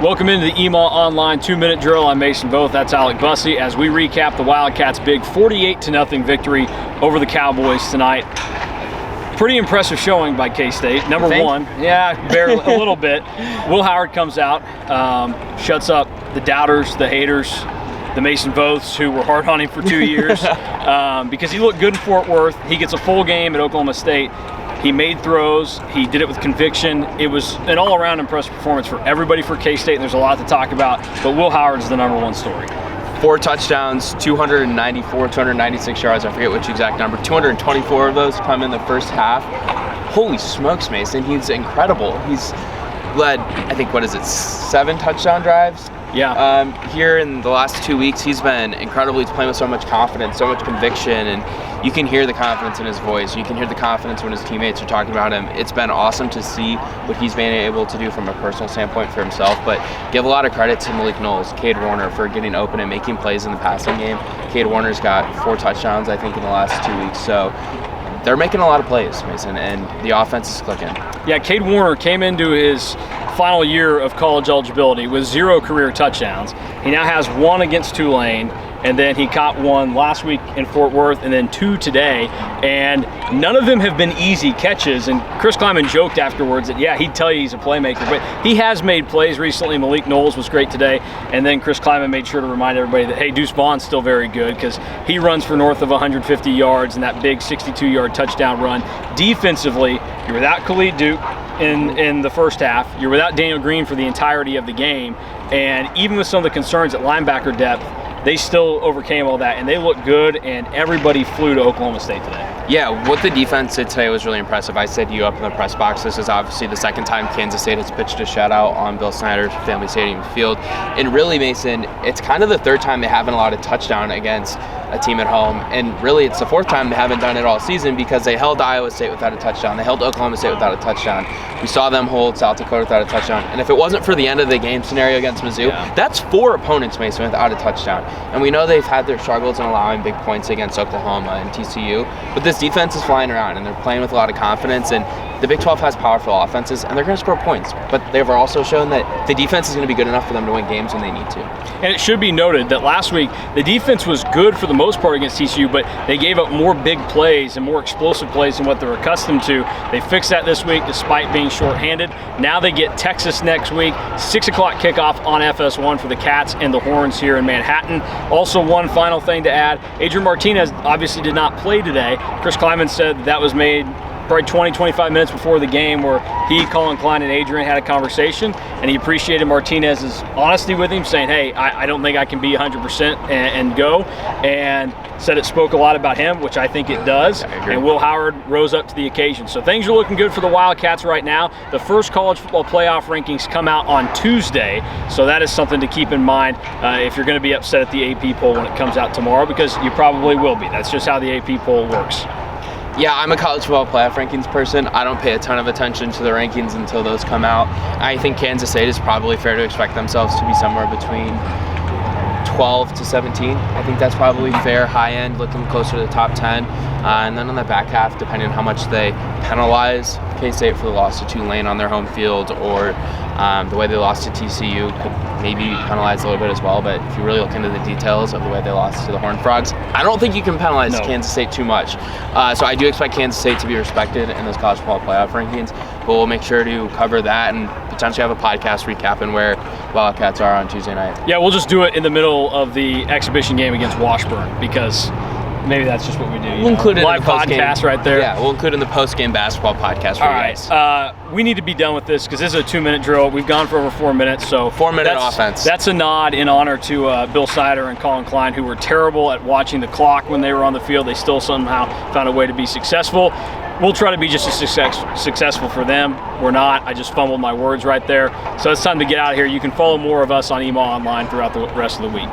Welcome into the EMA Online 2-minute drill. I'm Mason Voth. That's Alec Bussey as we recap the Wildcats' big 48-0 victory over the Cowboys tonight. Pretty impressive showing by K-State. Number one. Yeah, barely, a little bit. Will Howard comes out, shuts up the doubters, the haters, the Mason Voths who were hard on him for 2 years because he looked good in Fort Worth. He gets a full game at Oklahoma State. He made throws. He did it with conviction. It was an all-around impressive performance for everybody for K-State, and there's a lot to talk about, but Will Howard's the number one story. 4 touchdowns, 294, 296 yards, I forget which exact number. 224 of those come in the first half. Holy smokes, Mason, he's incredible. He's led, I think, 7 touchdown drives? Yeah. Here in the last 2 weeks, he's been incredible. He's playing with so much confidence, so much conviction, and you can hear the confidence in his voice. You can hear the confidence when his teammates are talking about him. It's been awesome to see what he's been able to do from a personal standpoint for himself, but give a lot of credit to Malik Knowles, Cade Warner for getting open and making plays in the passing game. Cade Warner's got 4 touchdowns, I think, in the last 2 weeks, so they're making a lot of plays, Mason, and the offense is clicking. Yeah, Cade Warner came into his final year of college eligibility with 0 career touchdowns. He now has 1 against Tulane, and then he caught 1 last week in Fort Worth, and then 2 today, and none of them have been easy catches. And Chris Kleiman joked afterwards that, yeah, he'd tell you he's a playmaker, but he has made plays recently. Malik Knowles was great today, and then Chris Kleiman made sure to remind everybody that, hey, Deuce Vaughn's still very good because he runs for north of 150 yards in that big 62-yard touchdown run. Defensively, you're without Khalid Duke in the first half. You're without Daniel Green for the entirety of the game, and even with some of the concerns at linebacker depth, they still overcame all that, and they look good, and everybody flew to Oklahoma State today. Yeah, what the defense did today was really impressive. I said to you up in the press box, this is obviously the second time Kansas State has pitched a shutout on Bill Snyder's Family Stadium field. And really, Mason, it's kind of the third time they haven't allowed a touchdown against a team at home. And really, it's the 4th time they haven't done it all season because they held Iowa State without a touchdown. They held Oklahoma State without a touchdown. We saw them hold South Dakota without a touchdown. And if it wasn't for the end of the game scenario against Mizzou, that's 4 opponents, Mason, without a touchdown. And we know they've had their struggles in allowing big points against Oklahoma and TCU, but this defense is flying around and they're playing with a lot of confidence, and the Big 12 has powerful offenses and they're going to score points, but they've also shown that the defense is going to be good enough for them to win games when they need to. And it should be noted that last week the defense was good for the most part against TCU, but they gave up more big plays and more explosive plays than what they're accustomed to. They fixed that this week despite being shorthanded. Now they get Texas next week, 6 o'clock kickoff on FS1 for the Cats and the Horns here in Manhattan. Also, one final thing to add, Adrian Martinez obviously did not play today. Chris Kleiman said that was made probably 20-25 minutes before the game where he, Colin Klein, and Adrian had a conversation, and he appreciated Martinez's honesty with him, saying, hey, I don't think I can be 100% and go, and said it spoke a lot about him, which I think it does, and Will Howard rose up to the occasion. So things are looking good for the Wildcats right now. The first college football playoff rankings come out on Tuesday, so that is something to keep in mind if you're going to be upset at the AP poll when it comes out tomorrow, because you probably will be. That's just how the AP poll works. Yeah, I'm a college football playoff rankings person. I don't pay a ton of attention to the rankings until those come out. I think Kansas State is probably fair to expect themselves to be somewhere between 12 to 17. I think that's probably fair, high end, looking closer to the top 10. And then on the back half, depending on how much they penalize K-State for the loss to Tulane on their home field, or the way they lost to TCU could maybe penalize a little bit as well. But if you really look into the details of the way they lost to the Horned Frogs, I don't think you can penalize Kansas State too much. So I do expect Kansas State to be respected in those college football playoff rankings. But we'll make sure to cover that and potentially have a podcast recapping where Wildcats are on Tuesday night. Yeah, we'll just do it in the middle of the exhibition game against Washburn, because maybe that's just what we do. We'll include it live in the podcast right there. Yeah, we'll include it in the post-game basketball podcast for you guys. We need to be done with this because this is a 2-minute drill. We've gone for over 4 minutes, so 4-minute offense. That's a nod in honor to Bill Snyder and Colin Klein, who were terrible at watching the clock when they were on the field. They still somehow found a way to be successful. We'll try to be just as successful for them. We're not. I just fumbled my words right there. So it's time to get out of here. You can follow more of us on EMA Online throughout the rest of the week.